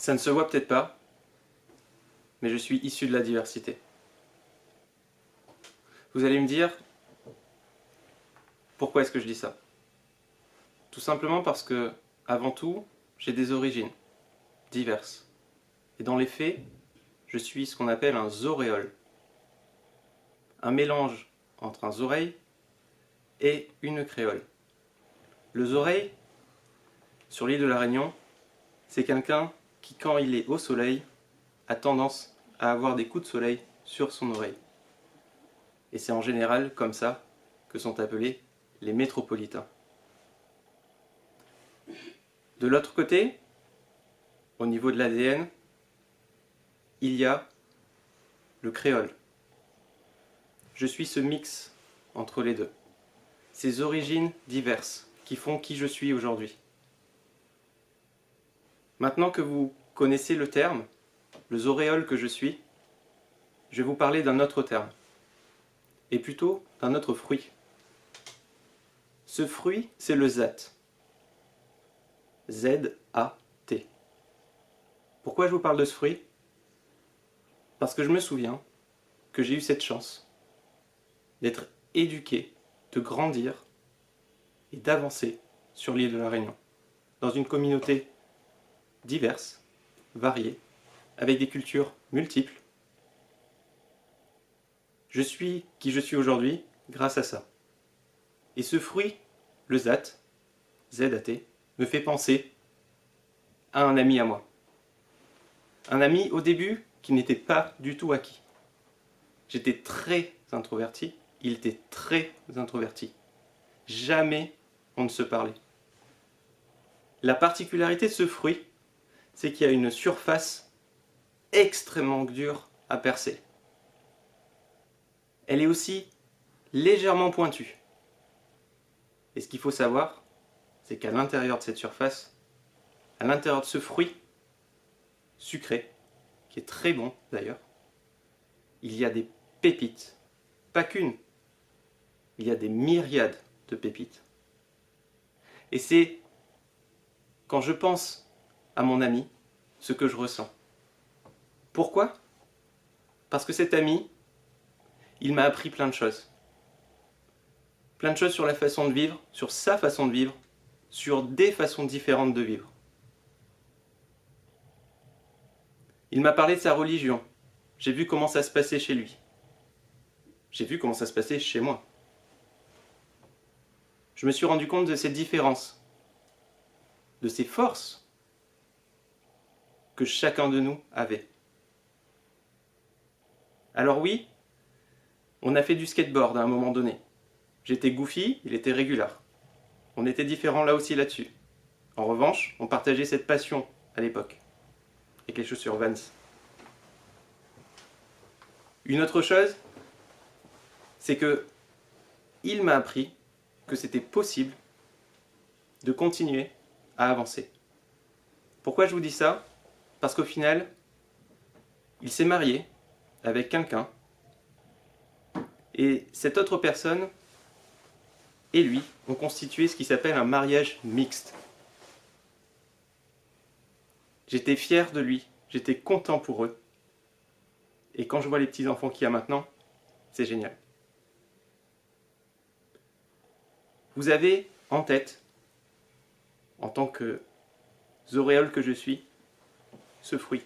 Ça ne se voit peut-être pas, mais je suis issu de la diversité. Vous allez me dire, pourquoi est-ce que je dis ça? Tout simplement parce que, avant tout, j'ai des origines diverses. Et dans les faits, je suis ce qu'on appelle un zoréole. Un mélange entre un zoreille et une créole. Le zoreille, sur l'île de la Réunion, c'est quelqu'un qui, quand il est au soleil, a tendance à avoir des coups de soleil sur son oreille. Et c'est en général comme ça que sont appelés les métropolitains. De l'autre côté, au niveau de l'ADN, il y a le créole. Je suis ce mix entre les deux. Ces origines diverses qui font qui je suis aujourd'hui. Maintenant que vous connaissez le terme, le zoréole que je suis, je vais vous parler d'un autre terme, et plutôt d'un autre fruit. Ce fruit, c'est le ZAT. Z-A-T. Pourquoi je vous parle de ce fruit? Parce que je me souviens que j'ai eu cette chance d'être éduqué, de grandir et d'avancer sur l'île de la Réunion, dans une communauté diverse, variée, avec des cultures multiples. Je suis qui je suis aujourd'hui grâce à ça. Et ce fruit, le ZAT, Z-A-T, me fait penser à un ami à moi. Un ami au début qui n'était pas du tout acquis. J'étais très introverti, il était très introverti. Jamais on ne se parlait. La particularité de ce fruit, c'est qu'il y a une surface extrêmement dure à percer. Elle est aussi légèrement pointue. Et ce qu'il faut savoir, c'est qu'à l'intérieur de cette surface, à l'intérieur de ce fruit sucré, qui est très bon d'ailleurs, il y a des pépites. Pas qu'une, il y a des myriades de pépites. Et c'est quand je pense à mon ami, ce que je ressens. Pourquoi? Parce que cet ami, il m'a appris plein de choses. Plein de choses sur la façon de vivre, sur sa façon de vivre, sur des façons différentes de vivre. Il m'a parlé de sa religion. J'ai vu comment ça se passait chez lui. J'ai vu comment ça se passait chez moi. Je me suis rendu compte de ces différences, de ces forces que chacun de nous avait. Alors oui, on a fait du skateboard à un moment donné. J'étais goofy, il était régular. On était différents là aussi là-dessus. En revanche, on partageait cette passion à l'époque, avec les chaussures Vans. Une autre chose, c'est que il m'a appris que c'était possible de continuer à avancer. Pourquoi je vous dis ça? Parce qu'au final, il s'est marié avec quelqu'un et cette autre personne et lui ont constitué ce qui s'appelle un mariage mixte. J'étais fier de lui, j'étais content pour eux. Et quand je vois les petits-enfants qu'il y a maintenant, c'est génial. Vous avez en tête, en tant que zoréole que je suis, ce fruit.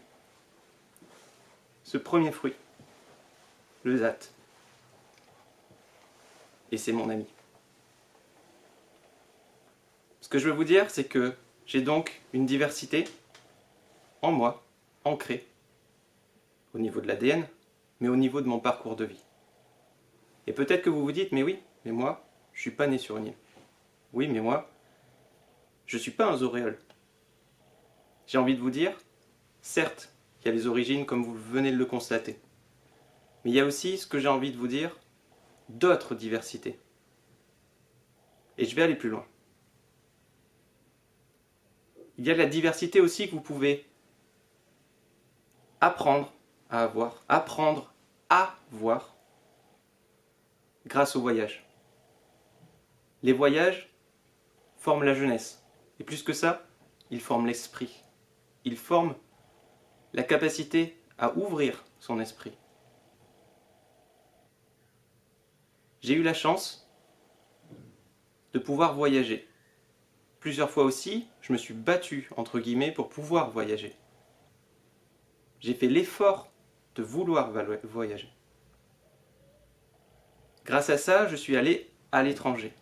Ce premier fruit, le ZAT. Et c'est mon ami. Ce que je veux vous dire, c'est que j'ai donc une diversité en moi, ancrée, au niveau de l'ADN, mais au niveau de mon parcours de vie. Et peut-être que vous vous dites, mais oui, mais moi, je ne suis pas né sur une île. Oui, mais moi, je ne suis pas un zoréole. J'ai envie de vous dire, certes, il y a les origines comme vous venez de le constater. Mais il y a aussi, ce que j'ai envie de vous dire, d'autres diversités. Et je vais aller plus loin. Il y a la diversité aussi que vous pouvez apprendre à voir grâce au voyage. Les voyages forment la jeunesse. Et plus que ça, ils forment l'esprit. Ils forment la capacité à ouvrir son esprit. J'ai eu la chance de pouvoir voyager. Plusieurs fois aussi, je me suis battu, entre guillemets, pour pouvoir voyager. J'ai fait l'effort de vouloir voyager. Grâce à ça, je suis allé à l'étranger.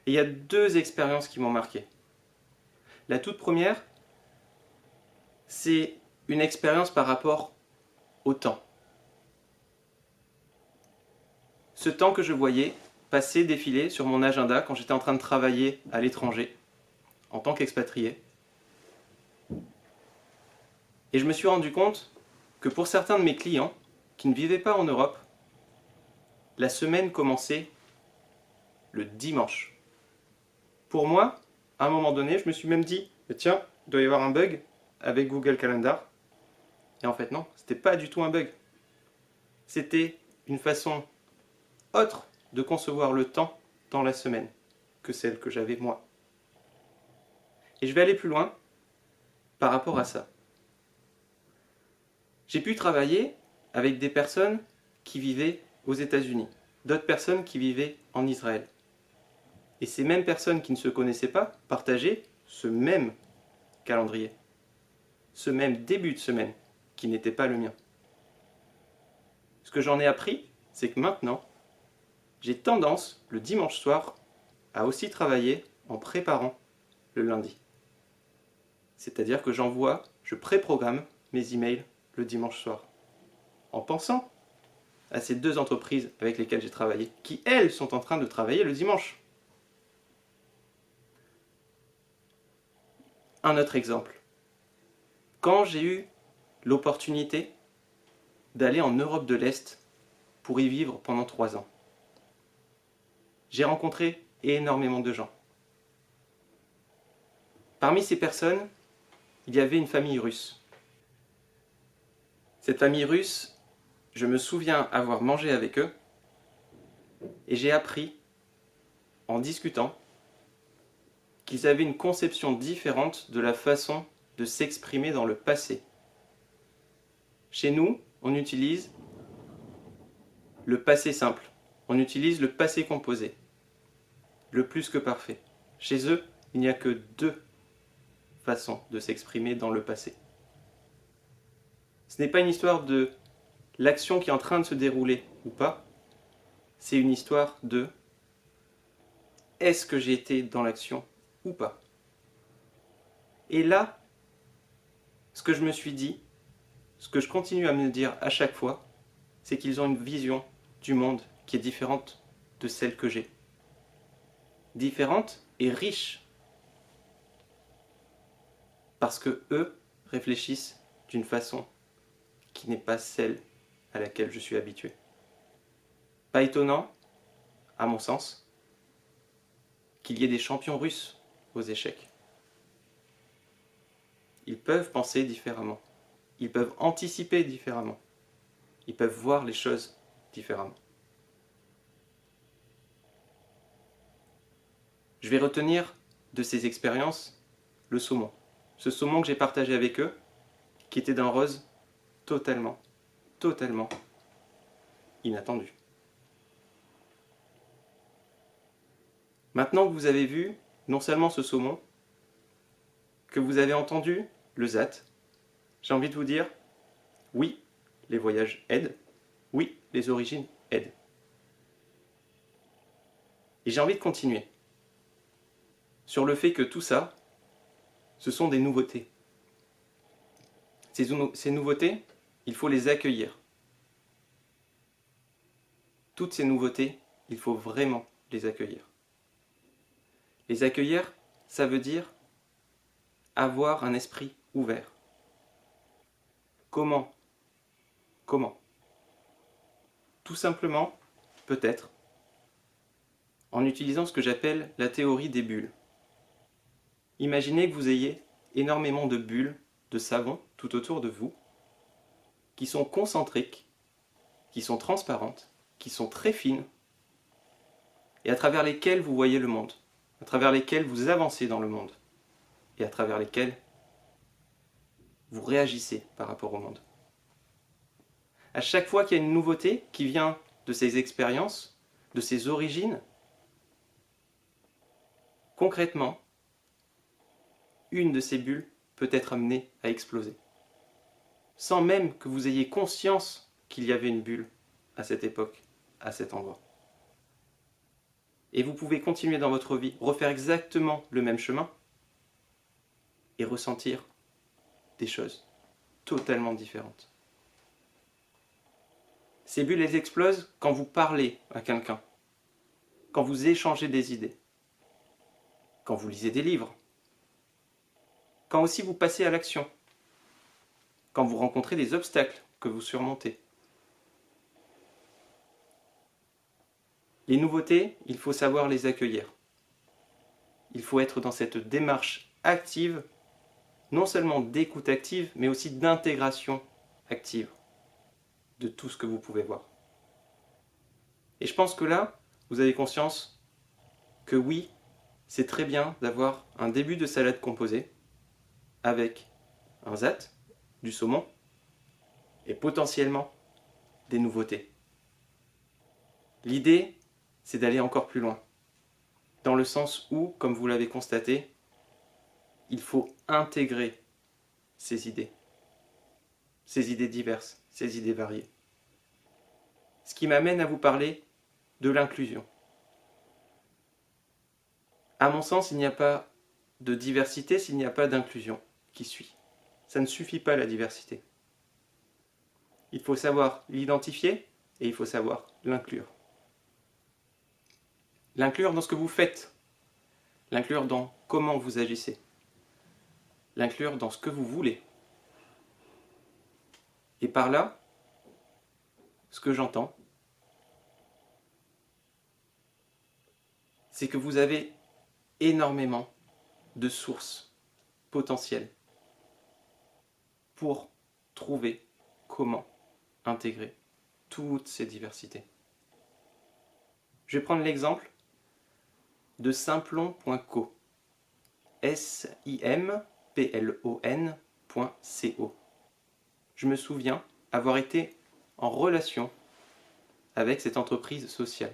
Et il y a 2 expériences qui m'ont marqué. La toute première, c'est une expérience par rapport au temps. Ce temps que je voyais passer, défiler sur mon agenda quand j'étais en train de travailler à l'étranger, en tant qu'expatrié. Et je me suis rendu compte que pour certains de mes clients qui ne vivaient pas en Europe, la semaine commençait le dimanche. Pour moi, à un moment donné, je me suis même dit, tiens, il doit y avoir un bug avec Google Calendar. Et en fait non, c'était pas du tout un bug. C'était une façon autre de concevoir le temps dans la semaine que celle que j'avais moi. Et je vais aller plus loin par rapport à ça. J'ai pu travailler avec des personnes qui vivaient aux États-Unis, d'autres personnes qui vivaient en Israël. Et ces mêmes personnes qui ne se connaissaient pas partageaient ce même calendrier, ce même début de semaine qui n'était pas le mien. Ce que j'en ai appris, c'est que maintenant, j'ai tendance, le dimanche soir, à aussi travailler en préparant le lundi. C'est-à-dire que je préprogramme mes emails le dimanche soir, en pensant à ces 2 entreprises avec lesquelles j'ai travaillé, qui elles sont en train de travailler le dimanche. Un autre exemple. Quand j'ai eu l'opportunité d'aller en Europe de l'Est pour y vivre pendant 3 ans, j'ai rencontré énormément de gens. Parmi ces personnes, il y avait une famille russe. Cette famille russe, je me souviens avoir mangé avec eux et j'ai appris, en discutant, qu'ils avaient une conception différente de la façon de s'exprimer dans le passé. Chez nous, on utilise le passé simple, on utilise le passé composé, le plus que parfait. Chez eux, il n'y a que 2 façons de s'exprimer dans le passé. Ce n'est pas une histoire de l'action qui est en train de se dérouler ou pas, c'est une histoire de est-ce que j'ai été dans l'action ou pas. Et là, ce que je me suis dit, ce que je continue à me dire à chaque fois, c'est qu'ils ont une vision du monde qui est différente de celle que j'ai. Différente et riche. Parce que eux réfléchissent d'une façon qui n'est pas celle à laquelle je suis habitué. Pas étonnant, à mon sens, qu'il y ait des champions russes aux échecs. Ils peuvent penser différemment. Ils peuvent anticiper différemment. Ils peuvent voir les choses différemment. Je vais retenir de ces expériences le saumon. Ce saumon que j'ai partagé avec eux, qui était d'un rose totalement inattendu. Maintenant que vous avez vu non seulement ce saumon, que vous avez entendu le ZAT, j'ai envie de vous dire, oui, les voyages aident, oui, les origines aident. Et j'ai envie de continuer sur le fait que tout ça, ce sont des nouveautés. Ces nouveautés, il faut les accueillir. Toutes ces nouveautés, il faut vraiment les accueillir. Les accueillir, ça veut dire avoir un esprit ouvert. Comment? Tout simplement, peut-être, en utilisant ce que j'appelle la théorie des bulles. Imaginez que vous ayez énormément de bulles de savon tout autour de vous, qui sont concentriques, qui sont transparentes, qui sont très fines, et à travers lesquelles vous voyez le monde, à travers lesquelles vous avancez dans le monde, et à travers lesquelles vous réagissez par rapport au monde. À chaque fois qu'il y a une nouveauté qui vient de ces expériences, de ces origines, concrètement, une de ces bulles peut être amenée à exploser. Sans même que vous ayez conscience qu'il y avait une bulle à cette époque, à cet endroit. Et vous pouvez continuer dans votre vie, refaire exactement le même chemin et ressentir des choses totalement différentes. Ces bulles, elles explosent quand vous parlez à quelqu'un, quand vous échangez des idées, quand vous lisez des livres, quand aussi vous passez à l'action, quand vous rencontrez des obstacles que vous surmontez. Les nouveautés, il faut savoir les accueillir. Il faut être dans cette démarche active, non seulement d'écoute active, mais aussi d'intégration active de tout ce que vous pouvez voir. Et je pense que là, vous avez conscience que oui, c'est très bien d'avoir un début de salade composée avec un zat, du saumon, et potentiellement des nouveautés. L'idée, c'est d'aller encore plus loin, dans le sens où, comme vous l'avez constaté, il faut intégrer ces idées diverses, ces idées variées. Ce qui m'amène à vous parler de l'inclusion. À mon sens, il n'y a pas de diversité s'il n'y a pas d'inclusion qui suit. Ça ne suffit pas la diversité. Il faut savoir l'identifier et il faut savoir l'inclure. L'inclure dans ce que vous faites, l'inclure dans comment vous agissez, l'inclure dans ce que vous voulez. Et par là, ce que j'entends, c'est que vous avez énormément de sources potentielles pour trouver comment intégrer toutes ces diversités. Je vais prendre l'exemple de simplon.co, simplon.co. Je me souviens avoir été en relation avec cette entreprise sociale.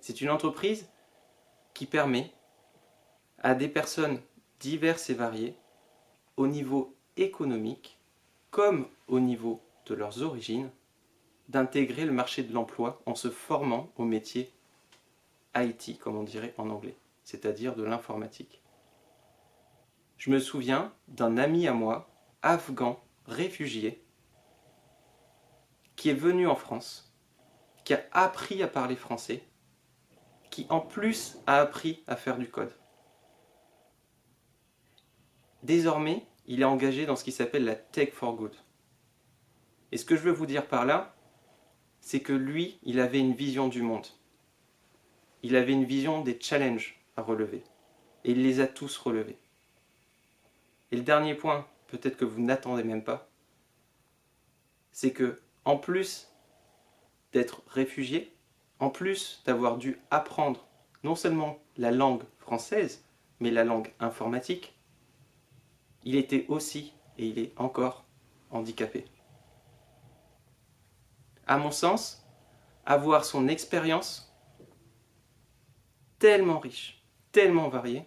C'est une entreprise qui permet à des personnes diverses et variées, au niveau économique comme au niveau de leurs origines, d'intégrer le marché de l'emploi en se formant au métier IT, comme on dirait en anglais, c'est-à-dire de l'informatique. Je me souviens d'un ami à moi, afghan, réfugié, qui est venu en France, qui a appris à parler français, qui en plus a appris à faire du code. Désormais, il est engagé dans ce qui s'appelle la Tech for Good. Et ce que je veux vous dire par là, c'est que lui, il avait une vision du monde. Il avait une vision des challenges à relever. Et il les a tous relevés. Et le dernier point, peut-être que vous n'attendez même pas, c'est que, en plus d'être réfugié, en plus d'avoir dû apprendre non seulement la langue française, mais la langue informatique, il était aussi, et il est encore, handicapé. À mon sens, avoir son expérience tellement riche, tellement variée,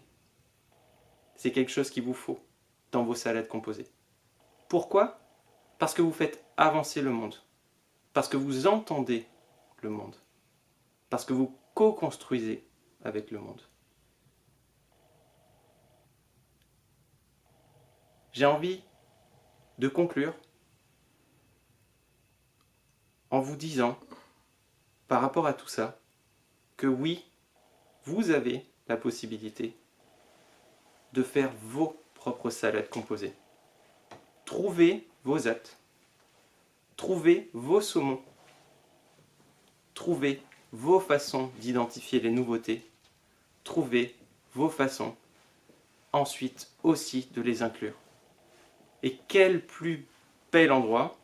c'est quelque chose qu'il vous faut dans vos salades composées. Pourquoi ? Parce que vous faites avancer le monde. Parce que vous entendez le monde. Parce que vous co-construisez avec le monde. J'ai envie de conclure en vous disant, par rapport à tout ça, que oui, vous avez la possibilité de faire vos propres salades composées. Trouvez vos zats, trouvez vos saumons, trouvez vos façons d'identifier les nouveautés, trouvez vos façons ensuite aussi de les inclure. Et quel plus bel endroit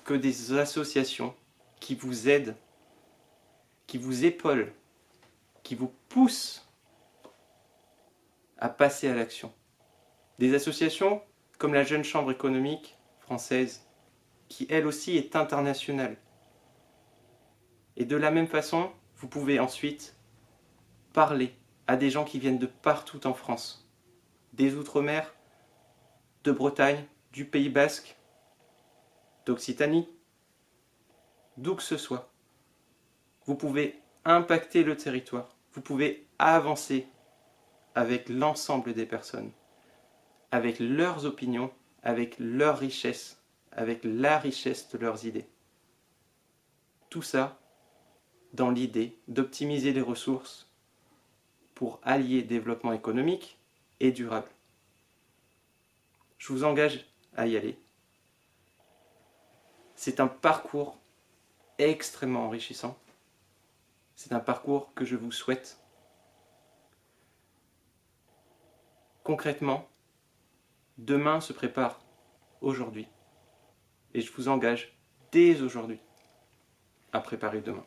que des associations qui vous aident, qui vous épaulent, qui vous poussent à passer à l'action. Des associations comme la jeune chambre économique française, qui elle aussi est internationale. Et de la même façon, vous pouvez ensuite parler à des gens qui viennent de partout en France, des Outre-mer, de Bretagne, du Pays Basque, d'Occitanie, d'où que ce soit. Vous pouvez impacter le territoire, vous pouvez avancer avec l'ensemble des personnes, avec leurs opinions, avec leur richesse, avec la richesse de leurs idées. Tout ça dans l'idée d'optimiser les ressources pour allier développement économique et durable. Je vous engage à y aller. C'est un parcours extrêmement enrichissant. C'est un parcours que je vous souhaite. Concrètement, demain se prépare aujourd'hui. Et je vous engage dès aujourd'hui à préparer demain.